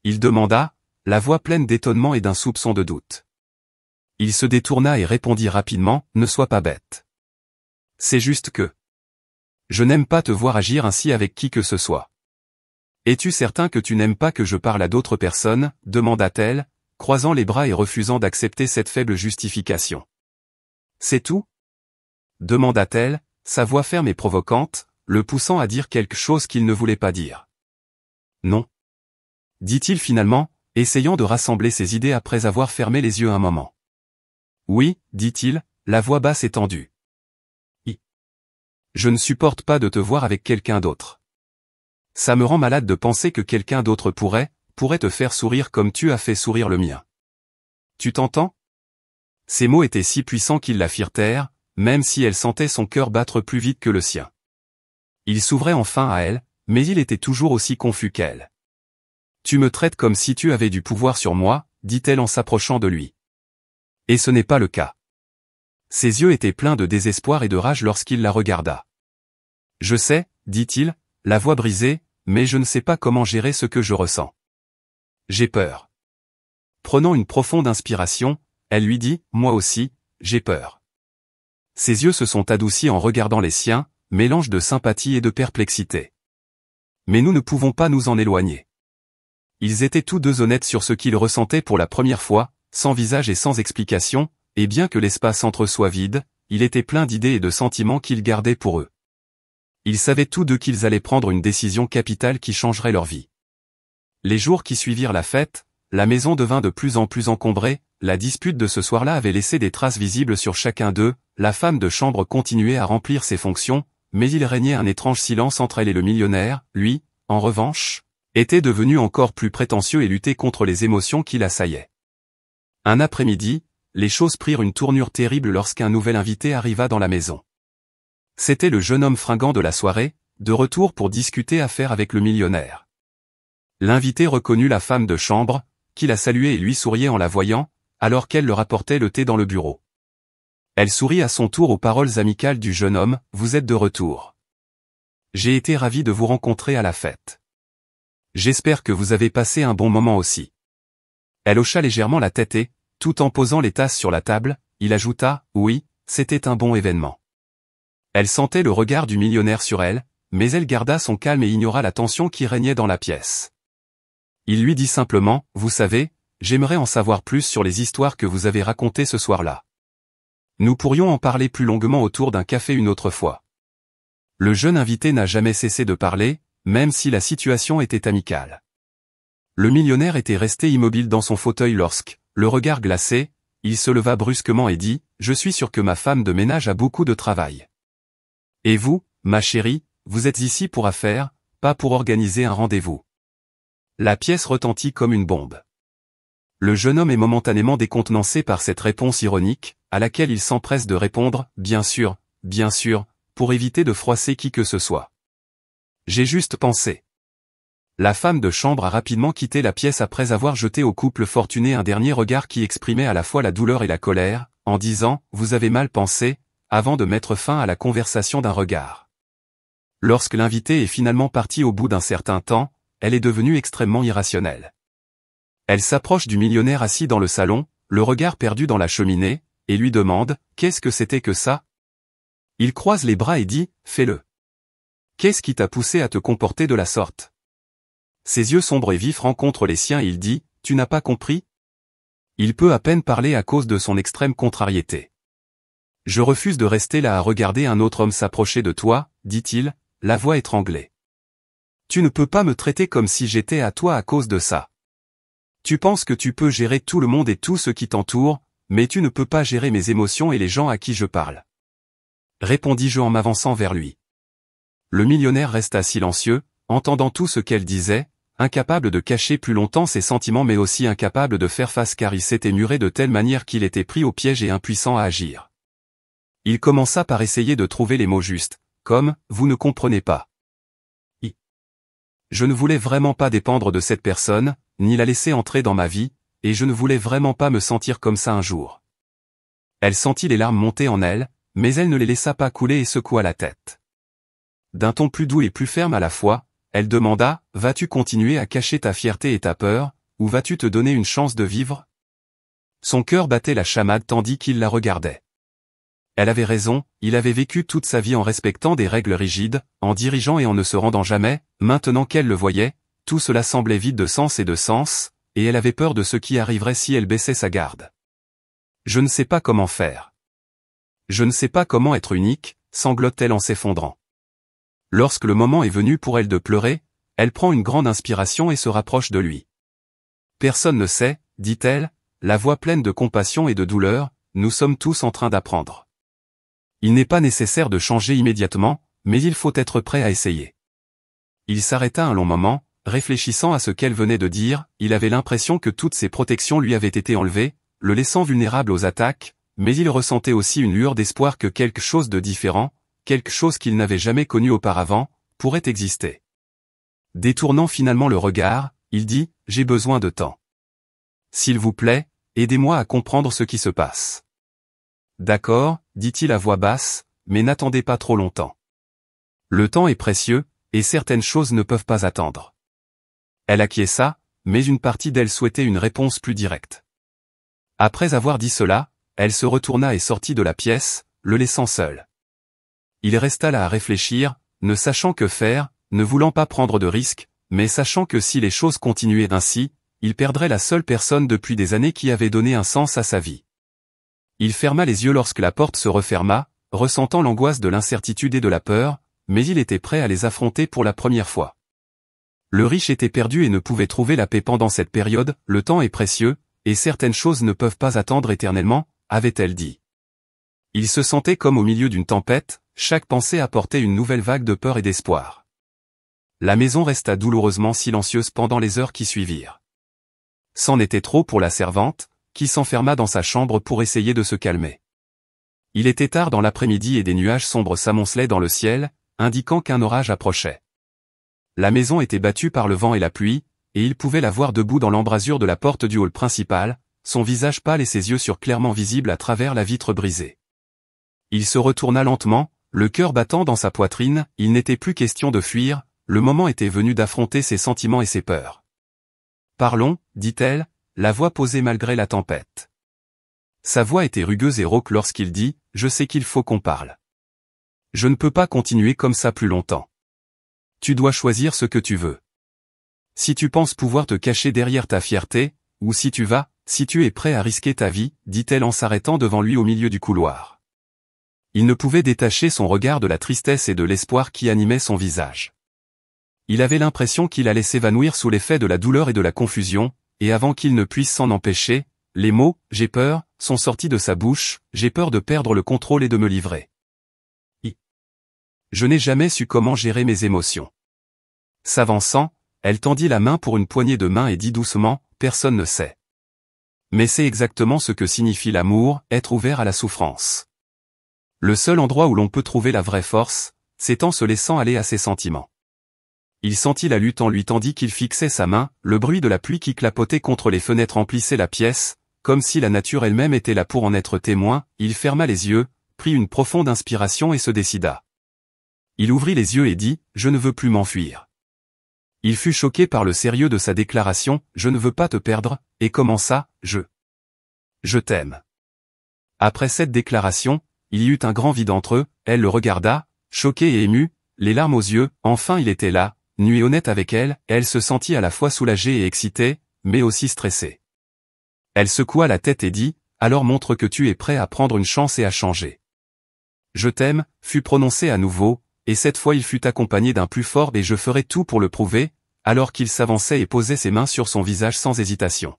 Il demanda, la voix pleine d'étonnement et d'un soupçon de doute. Il se détourna et répondit rapidement, ne sois pas bête. C'est juste que je n'aime pas te voir agir ainsi avec qui que ce soit. Es-tu certain que tu n'aimes pas que je parle à d'autres personnes, demanda-t-elle, croisant les bras et refusant d'accepter cette faible justification. C'est tout? Demanda-t-elle, sa voix ferme et provocante, le poussant à dire quelque chose qu'il ne voulait pas dire. Non. Dit-il finalement, essayant de rassembler ses idées après avoir fermé les yeux un moment. Oui, dit-il, la voix basse et tendue. Je ne supporte pas de te voir avec quelqu'un d'autre. Ça me rend malade de penser que quelqu'un d'autre pourrait te faire sourire comme tu as fait sourire le mien. Tu t'entends? Ces mots étaient si puissants qu'ils la firent taire, même si elle sentait son cœur battre plus vite que le sien. Il s'ouvrait enfin à elle, mais il était toujours aussi confus qu'elle. Tu me traites comme si tu avais du pouvoir sur moi, dit-elle en s'approchant de lui. Et ce n'est pas le cas. Ses yeux étaient pleins de désespoir et de rage lorsqu'il la regarda. Je sais, dit-il, la voix brisée, mais je ne sais pas comment gérer ce que je ressens. J'ai peur. Prenant une profonde inspiration, elle lui dit, moi aussi, j'ai peur. Ses yeux se sont adoucis en regardant les siens, mélange de sympathie et de perplexité. Mais nous ne pouvons pas nous en éloigner. Ils étaient tous deux honnêtes sur ce qu'ils ressentaient pour la première fois, sans visage et sans explication, et bien que l'espace entre eux soit vide, il était plein d'idées et de sentiments qu'ils gardaient pour eux. Ils savaient tous deux qu'ils allaient prendre une décision capitale qui changerait leur vie. Les jours qui suivirent la fête, la maison devint de plus en plus encombrée, la dispute de ce soir-là avait laissé des traces visibles sur chacun d'eux, la femme de chambre continuait à remplir ses fonctions, mais il régnait un étrange silence entre elle et le millionnaire, lui, en revanche, était devenu encore plus prétentieux et luttait contre les émotions qui l'assaillaient. Un après-midi, les choses prirent une tournure terrible lorsqu'un nouvel invité arriva dans la maison. C'était le jeune homme fringant de la soirée, de retour pour discuter affaires avec le millionnaire. L'invité reconnut la femme de chambre, qui la saluait et lui souriait en la voyant, alors qu'elle leur apportait le thé dans le bureau. Elle sourit à son tour aux paroles amicales du jeune homme, « Vous êtes de retour. J'ai été ravi de vous rencontrer à la fête. J'espère que vous avez passé un bon moment aussi. » Elle hocha légèrement la tête et, tout en posant les tasses sur la table, il ajouta, « Oui, c'était un bon événement. » Elle sentait le regard du millionnaire sur elle, mais elle garda son calme et ignora la tension qui régnait dans la pièce. Il lui dit simplement, « Vous savez, j'aimerais en savoir plus sur les histoires que vous avez racontées ce soir-là. Nous pourrions en parler plus longuement autour d'un café une autre fois. » Le jeune invité n'a jamais cessé de parler, même si la situation était amicale. Le millionnaire était resté immobile dans son fauteuil lorsque, le regard glacé, il se leva brusquement et dit, « Je suis sûr que ma femme de ménage a beaucoup de travail. Et vous, ma chérie, vous êtes ici pour affaires, pas pour organiser un rendez-vous. » La pièce retentit comme une bombe. Le jeune homme est momentanément décontenancé par cette réponse ironique, à laquelle il s'empresse de répondre, « bien sûr, pour éviter de froisser qui que ce soit. J'ai juste pensé. » La femme de chambre a rapidement quitté la pièce après avoir jeté au couple fortuné un dernier regard qui exprimait à la fois la douleur et la colère, en disant, « Vous avez mal pensé », avant de mettre fin à la conversation d'un regard. Lorsque l'invité est finalement parti au bout d'un certain temps, elle est devenue extrêmement irrationnelle. Elle s'approche du millionnaire assis dans le salon, le regard perdu dans la cheminée, et lui demande, « Qu'est-ce que c'était que ça ?» Il croise les bras et dit, « Fais-le. Qu'est-ce qui t'a poussé à te comporter de la sorte ?» Ses yeux sombres et vifs rencontrent les siens et il dit, « Tu n'as pas compris ?» Il peut à peine parler à cause de son extrême contrariété. « Je refuse de rester là à regarder un autre homme s'approcher de toi, » dit-il, la voix étranglée. « Tu ne peux pas me traiter comme si j'étais à toi à cause de ça. Tu penses que tu peux gérer tout le monde et tout ce qui t'entoure, mais tu ne peux pas gérer mes émotions et les gens à qui je parle. » Répondis-je en m'avançant vers lui. Le millionnaire resta silencieux, entendant tout ce qu'elle disait, incapable de cacher plus longtemps ses sentiments mais aussi incapable de faire face car il s'était muré de telle manière qu'il était pris au piège et impuissant à agir. Il commença par essayer de trouver les mots justes, comme « Vous ne comprenez pas. » Je ne voulais vraiment pas dépendre de cette personne, ni la laisser entrer dans ma vie, et je ne voulais vraiment pas me sentir comme ça un jour. Elle sentit les larmes monter en elle, mais elle ne les laissa pas couler et secoua la tête. D'un ton plus doux et plus ferme à la fois, elle demanda, « Vas-tu continuer à cacher ta fierté et ta peur, ou vas-tu te donner une chance de vivre ?» Son cœur battait la chamade tandis qu'il la regardait. Elle avait raison, il avait vécu toute sa vie en respectant des règles rigides, en dirigeant et en ne se rendant jamais, maintenant qu'elle le voyait, tout cela semblait vide de sens et de sens, et elle avait peur de ce qui arriverait si elle baissait sa garde. Je ne sais pas comment faire. Je ne sais pas comment être unique, sanglote-t-elle en s'effondrant. Lorsque le moment est venu pour elle de pleurer, elle prend une grande inspiration et se rapproche de lui. Personne ne sait, dit-elle, la voix pleine de compassion et de douleur, nous sommes tous en train d'apprendre. Il n'est pas nécessaire de changer immédiatement, mais il faut être prêt à essayer. Il s'arrêta un long moment, réfléchissant à ce qu'elle venait de dire, il avait l'impression que toutes ses protections lui avaient été enlevées, le laissant vulnérable aux attaques, mais il ressentait aussi une lueur d'espoir que quelque chose de différent, quelque chose qu'il n'avait jamais connu auparavant, pourrait exister. Détournant finalement le regard, il dit, j'ai besoin de temps. S'il vous plaît, aidez-moi à comprendre ce qui se passe. D'accord, dit-il à voix basse, mais n'attendez pas trop longtemps. Le temps est précieux, et certaines choses ne peuvent pas attendre. Elle acquiesça, mais une partie d'elle souhaitait une réponse plus directe. Après avoir dit cela, elle se retourna et sortit de la pièce, le laissant seul. Il resta là à réfléchir, ne sachant que faire, ne voulant pas prendre de risques, mais sachant que si les choses continuaient ainsi, il perdrait la seule personne depuis des années qui avait donné un sens à sa vie. Il ferma les yeux lorsque la porte se referma, ressentant l'angoisse de l'incertitude et de la peur, mais il était prêt à les affronter pour la première fois. Le riche était perdu et ne pouvait trouver la paix pendant cette période, le temps est précieux, et certaines choses ne peuvent pas attendre éternellement, avait-elle dit. Il se sentait comme au milieu d'une tempête, chaque pensée apportait une nouvelle vague de peur et d'espoir. La maison resta douloureusement silencieuse pendant les heures qui suivirent. C'en était trop pour la servante, qui s'enferma dans sa chambre pour essayer de se calmer. Il était tard dans l'après-midi et des nuages sombres s'amoncelaient dans le ciel, indiquant qu'un orage approchait. La maison était battue par le vent et la pluie, et il pouvait la voir debout dans l'embrasure de la porte du hall principal, son visage pâle et ses yeux clairement visibles à travers la vitre brisée. Il se retourna lentement, le cœur battant dans sa poitrine, il n'était plus question de fuir, le moment était venu d'affronter ses sentiments et ses peurs. Parlons, dit-elle, la voix posée malgré la tempête. Sa voix était rugueuse et rauque lorsqu'il dit, je sais qu'il faut qu'on parle. Je ne peux pas continuer comme ça plus longtemps. Tu dois choisir ce que tu veux. Si tu penses pouvoir te cacher derrière ta fierté, ou si tu es prêt à risquer ta vie, dit-elle en s'arrêtant devant lui au milieu du couloir. Il ne pouvait détacher son regard de la tristesse et de l'espoir qui animait son visage. Il avait l'impression qu'il allait s'évanouir sous l'effet de la douleur et de la confusion, et avant qu'il ne puisse s'en empêcher, les mots « j'ai peur » sont sortis de sa bouche, « j'ai peur de perdre le contrôle et de me livrer. Je n'ai jamais su comment gérer mes émotions. » S'avançant, elle tendit la main pour une poignée de main et dit doucement, « Personne ne sait. » Mais c'est exactement ce que signifie l'amour, être ouvert à la souffrance. Le seul endroit où l'on peut trouver la vraie force, c'est en se laissant aller à ses sentiments. Il sentit la lutte en lui tandis qu'il fixait sa main, le bruit de la pluie qui clapotait contre les fenêtres emplissait la pièce, comme si la nature elle-même était là pour en être témoin, il ferma les yeux, prit une profonde inspiration et se décida. Il ouvrit les yeux et dit, « Je ne veux plus m'enfuir. » Il fut choqué par le sérieux de sa déclaration, « Je ne veux pas te perdre », et commença, « Je t'aime. » Après cette déclaration, il y eut un grand vide entre eux, elle le regarda, choquée et émue, les larmes aux yeux, enfin il était là, nu et honnête avec elle, elle se sentit à la fois soulagée et excitée, mais aussi stressée. Elle secoua la tête et dit, « Alors montre que tu es prêt à prendre une chance et à changer. » « Je t'aime » fut prononcé à nouveau, et cette fois il fut accompagné d'un plus fort « et je ferai tout pour le prouver », alors qu'il s'avançait et posait ses mains sur son visage sans hésitation.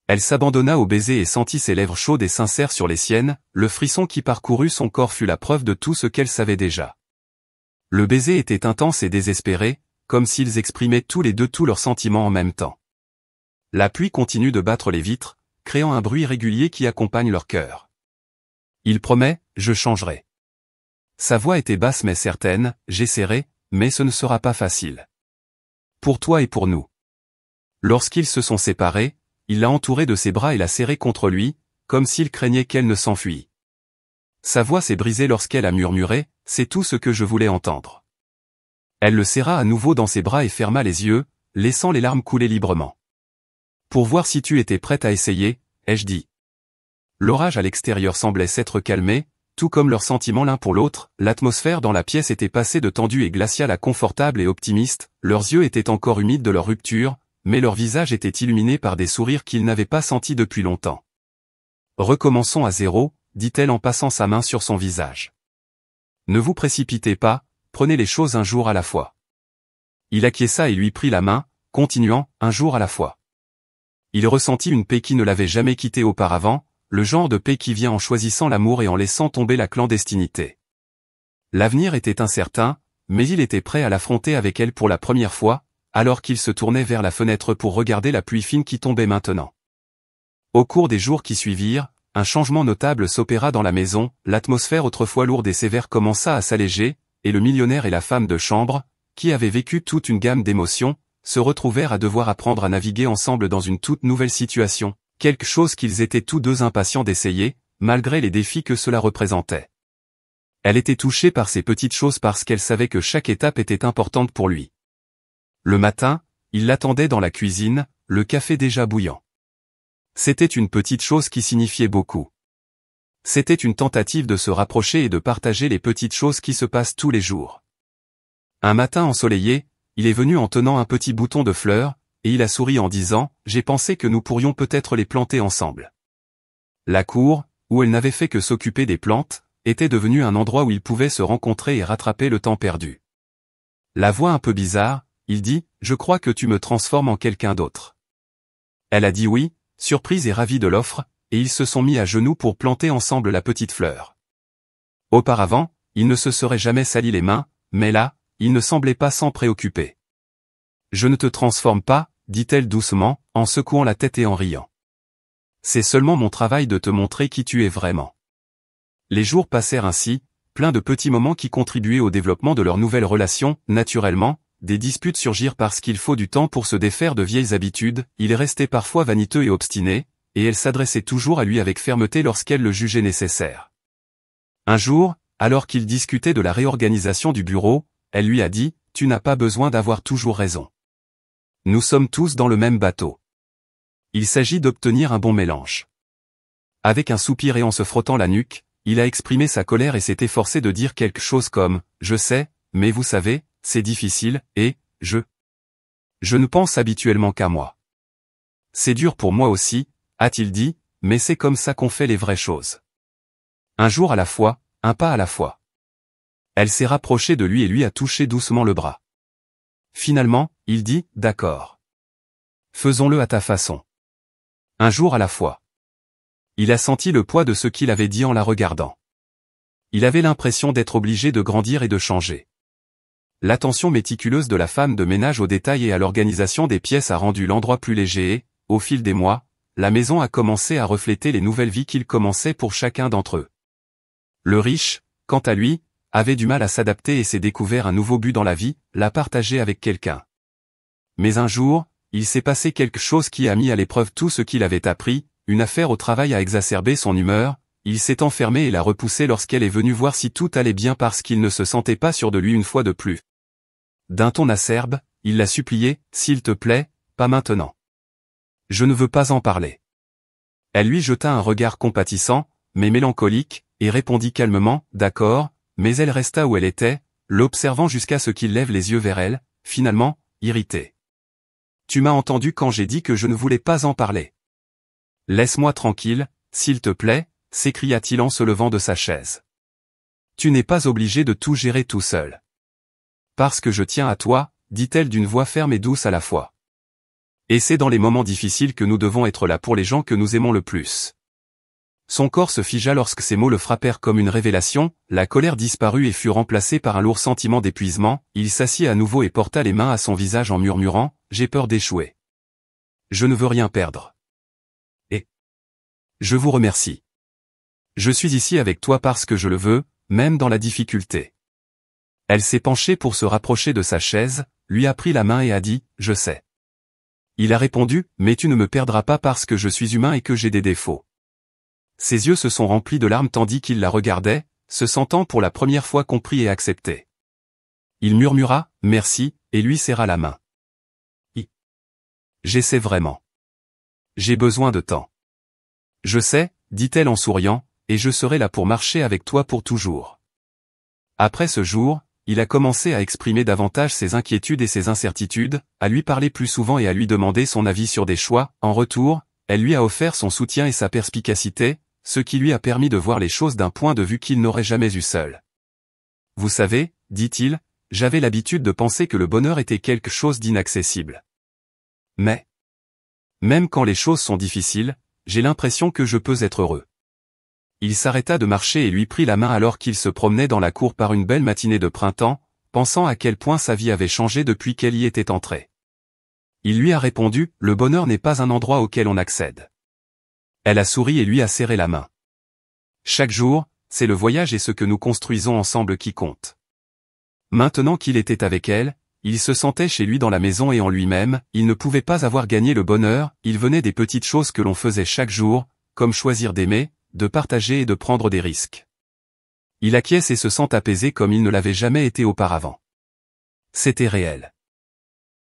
Elle s'abandonna au baiser et sentit ses lèvres chaudes et sincères sur les siennes, le frisson qui parcourut son corps fut la preuve de tout ce qu'elle savait déjà. Le baiser était intense et désespéré, comme s'ils exprimaient tous les deux tous leurs sentiments en même temps. La pluie continue de battre les vitres, créant un bruit régulier qui accompagne leur cœur. Il promet, « Je changerai. » Sa voix était basse mais certaine, « J'essaierai, mais ce ne sera pas facile. Pour toi et pour nous. » Lorsqu'ils se sont séparés, il l'a entourée de ses bras et l'a serrée contre lui, comme s'il craignait qu'elle ne s'enfuit. Sa voix s'est brisée lorsqu'elle a murmuré, « C'est tout ce que je voulais entendre. » Elle le serra à nouveau dans ses bras et ferma les yeux, laissant les larmes couler librement. « Pour voir si tu étais prête à essayer, ai-je dit. » L'orage à l'extérieur semblait s'être calmé, tout comme leurs sentiments l'un pour l'autre, l'atmosphère dans la pièce était passée de tendue et glaciale à confortable et optimiste, leurs yeux étaient encore humides de leur rupture, mais leurs visages étaient illuminés par des sourires qu'ils n'avaient pas sentis depuis longtemps. Recommençons à zéro, dit-elle en passant sa main sur son visage. Ne vous précipitez pas, prenez les choses un jour à la fois. Il acquiesça et lui prit la main, continuant, un jour à la fois. Il ressentit une paix qui ne l'avait jamais quitté auparavant, le genre de paix qui vient en choisissant l'amour et en laissant tomber la clandestinité. L'avenir était incertain, mais il était prêt à l'affronter avec elle pour la première fois, alors qu'il se tournait vers la fenêtre pour regarder la pluie fine qui tombait maintenant. Au cours des jours qui suivirent, un changement notable s'opéra dans la maison, l'atmosphère autrefois lourde et sévère commença à s'alléger, et le millionnaire et la femme de chambre, qui avaient vécu toute une gamme d'émotions, se retrouvèrent à devoir apprendre à naviguer ensemble dans une toute nouvelle situation, quelque chose qu'ils étaient tous deux impatients d'essayer, malgré les défis que cela représentait. Elle était touchée par ces petites choses parce qu'elle savait que chaque étape était importante pour lui. Le matin, il l'attendait dans la cuisine, le café déjà bouillant. C'était une petite chose qui signifiait beaucoup. C'était une tentative de se rapprocher et de partager les petites choses qui se passent tous les jours. Un matin ensoleillé, il est venu en tenant un petit bouton de fleurs, et il a souri en disant « J'ai pensé que nous pourrions peut-être les planter ensemble ». La cour, où elle n'avait fait que s'occuper des plantes, était devenue un endroit où ils pouvaient se rencontrer et rattraper le temps perdu. La voix un peu bizarre, il dit « Je crois que tu me transformes en quelqu'un d'autre ». Elle a dit oui, surprise et ravie de l'offre, et ils se sont mis à genoux pour planter ensemble la petite fleur. Auparavant, ils ne se seraient jamais sali les mains, mais là, il ne semblait pas s'en préoccuper. « Je ne te transforme pas, dit-elle doucement, en secouant la tête et en riant. C'est seulement mon travail de te montrer qui tu es vraiment. » Les jours passèrent ainsi, plein de petits moments qui contribuaient au développement de leur nouvelle relation, naturellement. Des disputes surgirent parce qu'il faut du temps pour se défaire de vieilles habitudes, il restait parfois vaniteux et obstiné, et elle s'adressait toujours à lui avec fermeté lorsqu'elle le jugeait nécessaire. Un jour, alors qu'ils discutaient de la réorganisation du bureau, elle lui a dit « Tu n'as pas besoin d'avoir toujours raison. Nous sommes tous dans le même bateau. Il s'agit d'obtenir un bon mélange. » Avec un soupir et en se frottant la nuque, il a exprimé sa colère et s'est efforcé de dire quelque chose comme « Je sais, mais vous savez, c'est difficile, et, je ne pense habituellement qu'à moi. C'est dur pour moi aussi, a-t-il dit, mais c'est comme ça qu'on fait les vraies choses. Un jour à la fois, un pas à la fois. Elle s'est rapprochée de lui et lui a touché doucement le bras. Finalement, il dit, d'accord. Faisons-le à ta façon. Un jour à la fois. Il a senti le poids de ce qu'il avait dit en la regardant. Il avait l'impression d'être obligé de grandir et de changer. L'attention méticuleuse de la femme de ménage aux détails et à l'organisation des pièces a rendu l'endroit plus léger et, au fil des mois, la maison a commencé à refléter les nouvelles vies qu'il commençait pour chacun d'entre eux. Le riche, quant à lui, avait du mal à s'adapter et s'est découvert un nouveau but dans la vie, la partager avec quelqu'un. Mais un jour, il s'est passé quelque chose qui a mis à l'épreuve tout ce qu'il avait appris, une affaire au travail a exacerbé son humeur, il s'est enfermé et l'a repoussée lorsqu'elle est venue voir si tout allait bien parce qu'il ne se sentait pas sûr de lui une fois de plus. D'un ton acerbe, il l'a supplié, « S'il te plaît, pas maintenant. Je ne veux pas en parler. » Elle lui jeta un regard compatissant, mais mélancolique, et répondit calmement, « D'accord », mais elle resta où elle était, l'observant jusqu'à ce qu'il lève les yeux vers elle, finalement, irrité. « Tu m'as entendu quand j'ai dit que je ne voulais pas en parler. Laisse-moi tranquille, s'il te plaît, s'écria-t-il en se levant de sa chaise. Tu n'es pas obligé de tout gérer tout seul. Parce que je tiens à toi, dit-elle d'une voix ferme et douce à la fois. Et c'est dans les moments difficiles que nous devons être là pour les gens que nous aimons le plus. Son corps se figea lorsque ces mots le frappèrent comme une révélation, la colère disparut et fut remplacée par un lourd sentiment d'épuisement, il s'assit à nouveau et porta les mains à son visage en murmurant, « J'ai peur d'échouer. Je ne veux rien perdre. Et je vous remercie. Je suis ici avec toi parce que je le veux, même dans la difficulté. » Elle s'est penchée pour se rapprocher de sa chaise, lui a pris la main et a dit, « Je sais. » Il a répondu, « Mais tu ne me perdras pas parce que je suis humain et que j'ai des défauts. » Ses yeux se sont remplis de larmes tandis qu'il la regardait, se sentant pour la première fois compris et accepté. Il murmura, « Merci », et lui serra la main. « J'essaie vraiment. J'ai besoin de temps. » « Je sais, dit-elle en souriant, et je serai là pour marcher avec toi pour toujours. Après ce jour, il a commencé à exprimer davantage ses inquiétudes et ses incertitudes, à lui parler plus souvent et à lui demander son avis sur des choix. En retour, elle lui a offert son soutien et sa perspicacité, ce qui lui a permis de voir les choses d'un point de vue qu'il n'aurait jamais eu seul. Vous savez, dit-il, j'avais l'habitude de penser que le bonheur était quelque chose d'inaccessible. Mais, même quand les choses sont difficiles, j'ai l'impression que je peux être heureux. Il s'arrêta de marcher et lui prit la main alors qu'il se promenait dans la cour par une belle matinée de printemps, pensant à quel point sa vie avait changé depuis qu'elle y était entrée. Il lui a répondu, le bonheur n'est pas un endroit auquel on accède. Elle a souri et lui a serré la main. Chaque jour, c'est le voyage et ce que nous construisons ensemble qui compte. Maintenant qu'il était avec elle, il se sentait chez lui dans la maison et en lui-même, il ne pouvait pas avoir gagné le bonheur, il venait des petites choses que l'on faisait chaque jour, comme choisir d'aimer, de partager et de prendre des risques. Il acquiesce et se sent apaisé comme il ne l'avait jamais été auparavant. C'était réel.